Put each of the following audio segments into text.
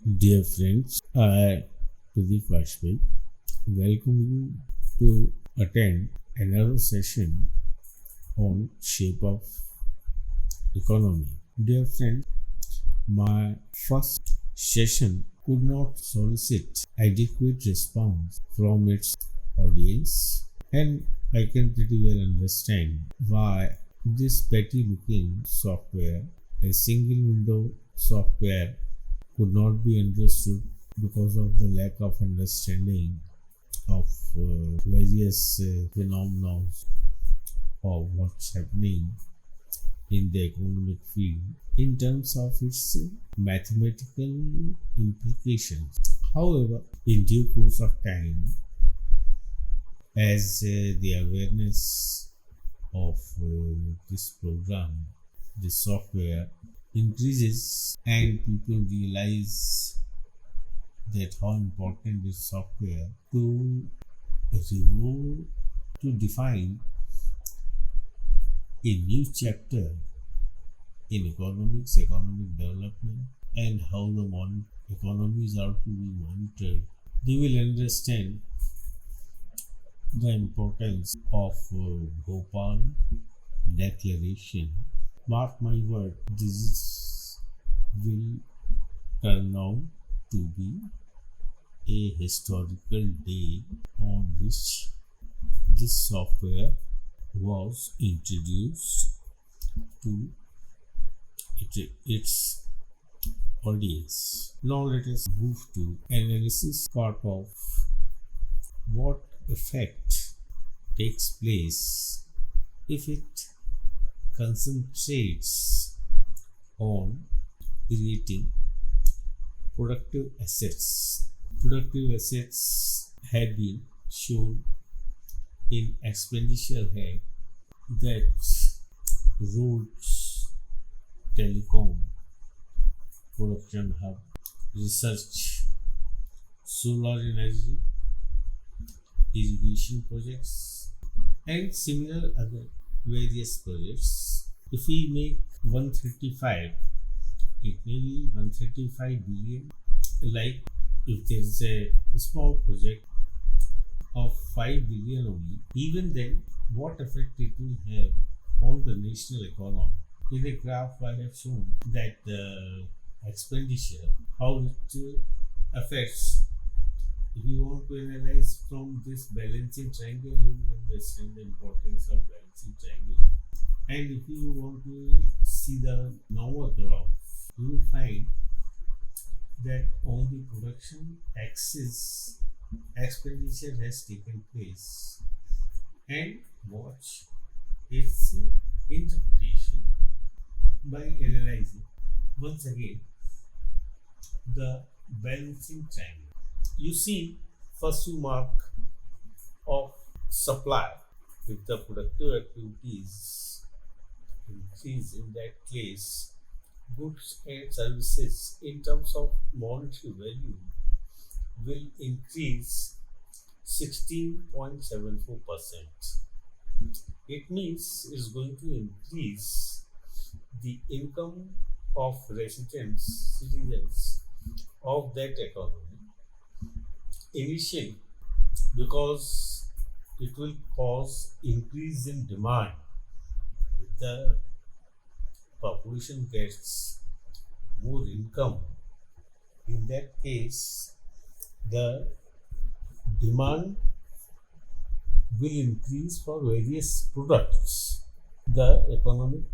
Dear friends, I, Pradeep Vashpal, welcome you to attend another session on shape of economy. Dear friends, my first session could not solicit adequate response from its audience, and I can pretty well understand why this petty looking software, a single window software, could not be understood because of the lack of understanding of various phenomena of what's happening in the economic field in terms of its mathematical implications. However, in due course of time, as the awareness of this program, this software increases and people realize that how important is software to review, to define a new chapter in economics, economic development, and how the economies are to be monitored. They will understand the importance of BHOPAL declaration. Mark my word, will turn out to be a historical day on which this software was introduced to its audience. Now let us move to analysis part of what effect takes place if it concentrates on creating productive assets. Productive assets have been shown in expenditure head that roads, telecom, production hub, research, solar energy, irrigation projects, and similar other various projects. If we make 135, it may be 135 billion. Like if there is a small project of 5 billion only, even then, what effect it will have on the national economy? In the graph, I have shown that the expenditure, how it affects. If you want to analyze from this balancing triangle, you will understand the importance of balancing triangle. And if you want to see the normal graph, you will find that on the production axis, expenditure has taken place, and watch its interpretation by analyzing once again the balancing triangle. You see, first you mark of supply. If the productive activities increase, in that case, goods and services in terms of monetary value will increase 16.74%. It means it's going to increase the income of residents, citizens of that economy initially, because it will cause increase in demand. If the population gets more income, in that case the demand will increase for various products. The economic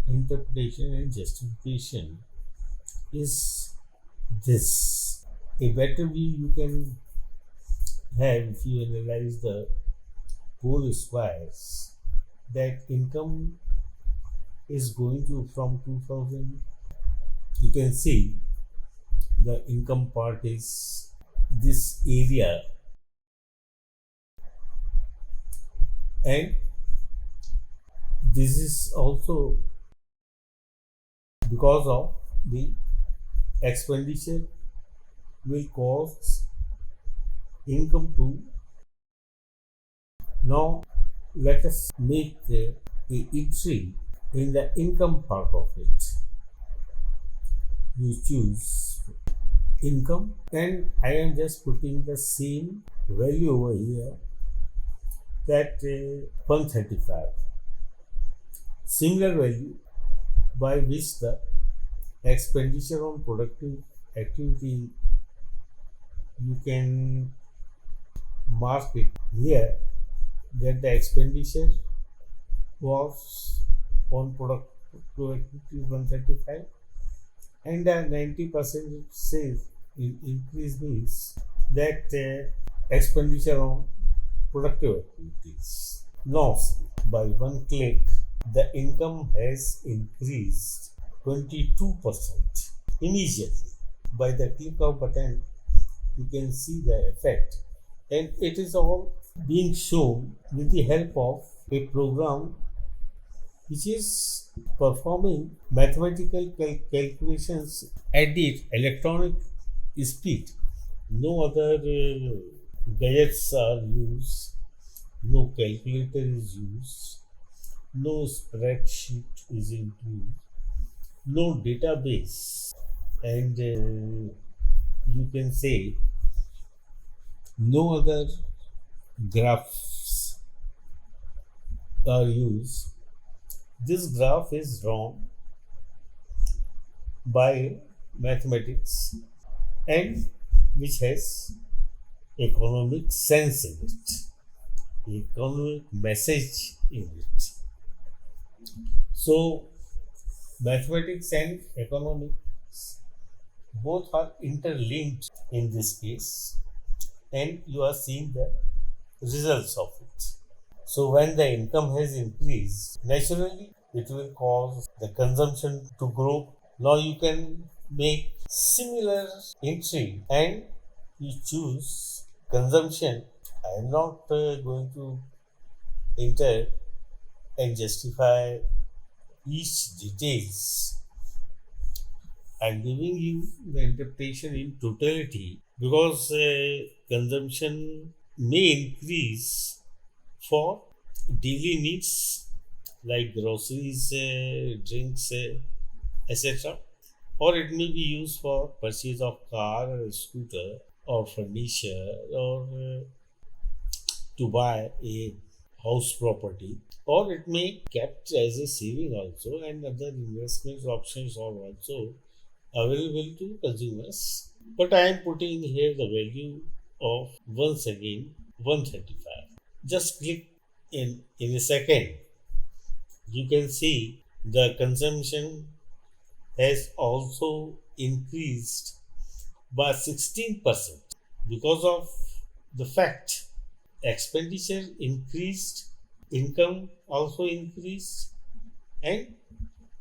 interpretation and justification is this. A better view you can have if you analyze the whole squares, that income is going to from 2000. You can see the income part is this area, and this is also because of the expenditure will cause income to. Now let us make a entry in the income part of it. You choose income, and I am just putting the same value over here, that 135, similar value by which the expenditure on productive activity, you can mark it here, that the expenditure was on productive activity 135, and 90% it says increase means that expenditure on productive activities. Now, by one click, the income has increased 22% immediately. By the click of button, you can see the effect, and it is all being shown with the help of a program which is performing mathematical calculations at the electronic speed. No other gadgets are used, no calculator is used, no spreadsheet is included, no database, and you can say no other graphs are used. This graph is drawn by mathematics and which has economic sense in it, economic message in it. So, mathematics and economics both are interlinked in this case, and you are seeing the results of it. So, when the income has increased, naturally it will cause the consumption to grow. Now, you can make similar entry and you choose consumption. I am not going to enter and justify each details. I am giving you the interpretation in totality, because consumption may increase for daily needs like groceries, drinks, etc., or it may be used for purchase of car or scooter or furniture, or to buy a house property, or it may kept as a saving also, and other investment options are also available to consumers. But I am putting here the value of once again 135. Just click in a second. You can see the consumption has also increased by 16% because of the fact expenditure increased, income also increased, and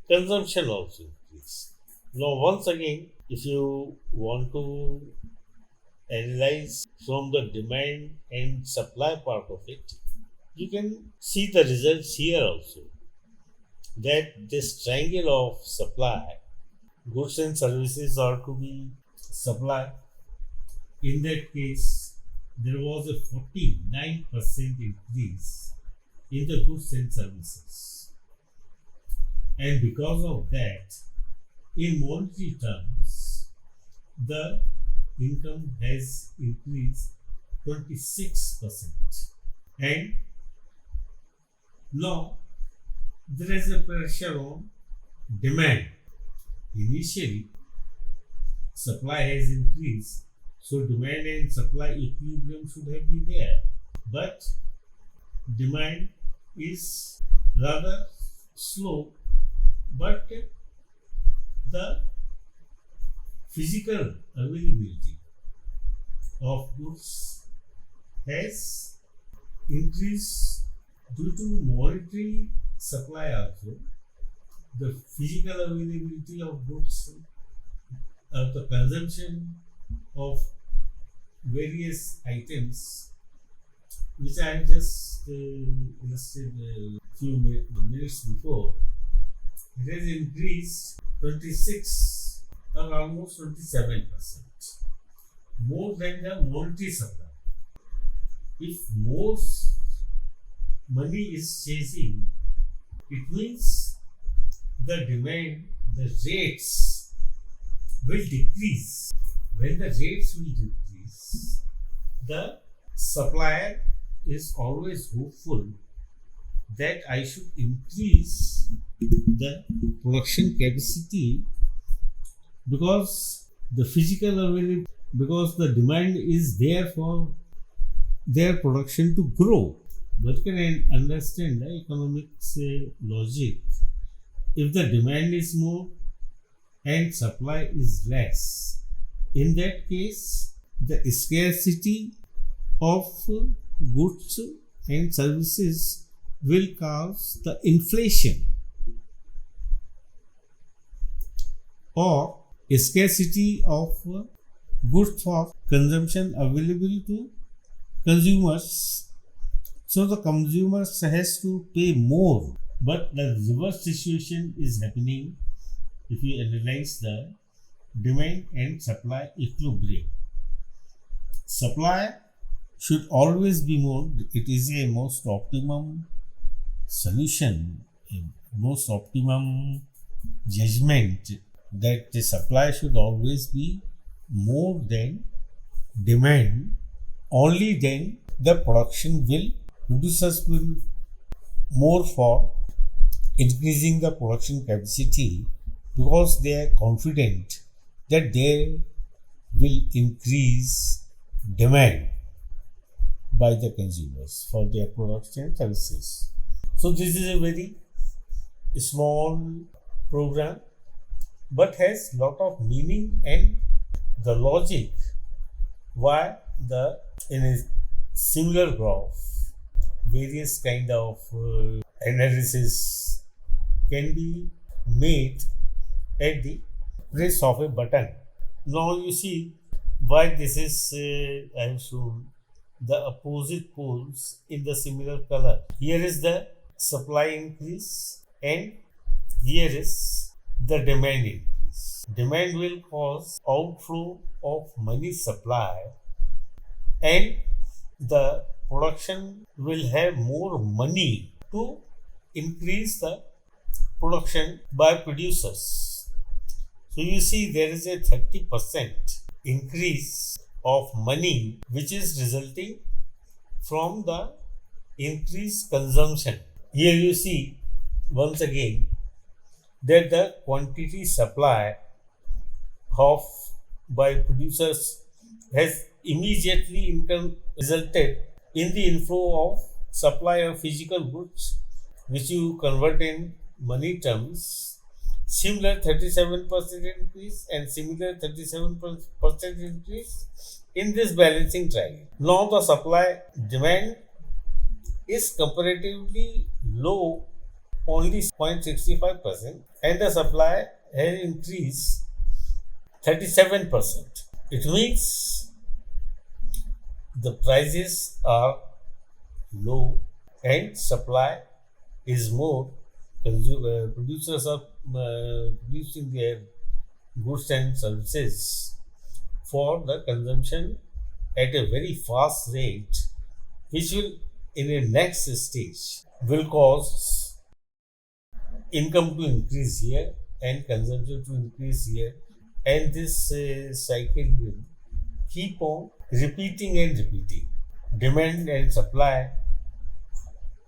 consumption also increased. Now, once again, if you want to analyze from the demand and supply part of it, you can see the results here also, that this triangle of supply, goods and services are to be supplied. In that case, there was a 49% increase in the goods and services. And because of that, in monetary terms, the income has increased 26%. And now there is a pressure on demand. Initially, supply has increased, so demand and supply equilibrium should have been there. But demand is rather slow, but the physical availability of goods has increased due to monetary supply also. The physical availability of goods, the consumption of various items, which I have just illustrated a few minutes before, it has increased 26 or almost 27%, more than the monetary supply. If more money is chasing, it means the demand, the rates will decrease. When the rates will decrease, the supplier is always hopeful that I should increase the production capacity because the physical availability, because the demand is there for their production to grow. But can I understand the economics logic? If the demand is more and supply is less, in that case, the scarcity of goods and services will cause the inflation, or scarcity of goods for consumption available to consumers. So the consumers has to pay more, but the reverse situation is happening if you analyze the demand and supply equilibrium. Supply should always be more. It is a most optimum solution, a most optimum judgment that the supply should always be more than demand. Only then the producers will more for increasing the production capacity because they are confident that they will increase demand by the consumers for their products and services. So this is a very small program but has lot of meaning and the logic why the in a similar graph various kind of analysis can be made at the press of a button. Now you see why this is I have shown the opposite poles in the similar color. Here is the supply increase and here is the demand increase. Demand will cause outflow of money supply and the production will have more money to increase the production by producers. So you see there is a 30% increase of money which is resulting from the increased consumption. Here you see once again that the quantity supply of by producers has immediately resulted in the inflow of supply of physical goods which you convert in money terms. Similar 37% increase and similar 37% increase in this balancing triangle. Now the supply demand is comparatively low, only 0.65%, and the supply has increased 37%. It means the prices are low and supply is more. Producers are producing their goods and services for the consumption at a very fast rate, which will in a next stage will cause income to increase here and consumption to increase here, and this cycle will keep on repeating and repeating. Demand and supply.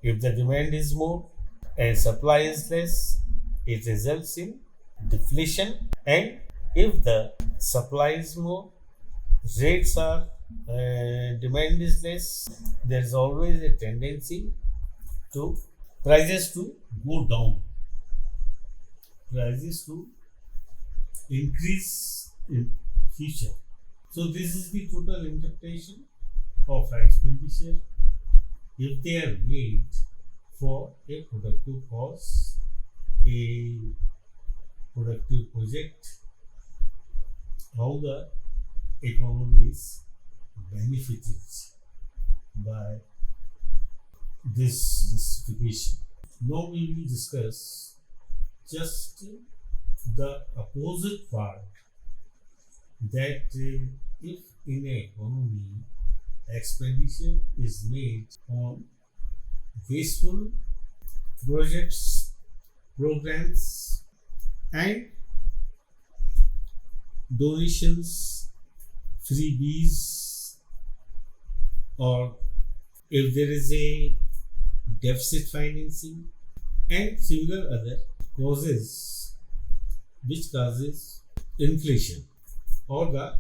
If the demand is more and supply is less, it results in deflation, and if the supply is more, rates are demand is less, there is always a tendency to prices to go down, prices to increase in future. So this is the total interpretation of expenditure if they are made for a productive cause, a productive project, how the economy is benefited by this justification. Now we will discuss just the opposite part, that if in an economy expenditure is made on wasteful projects, programs and donations freebies, or if there is a deficit financing, and similar other causes which causes inflation or the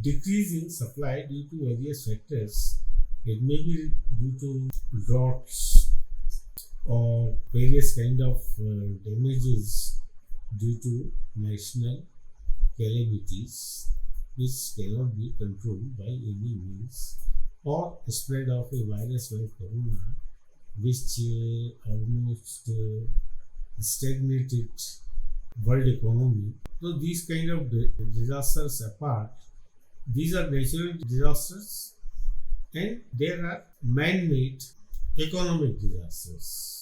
decrease in supply due to various factors. It may be due to droughts or various kind of damages due to national calamities which cannot be controlled by any means, or spread of a virus like corona which almost stagnated world economy. So these kind of disasters apart, these are natural disasters and there are man-made economic disasters.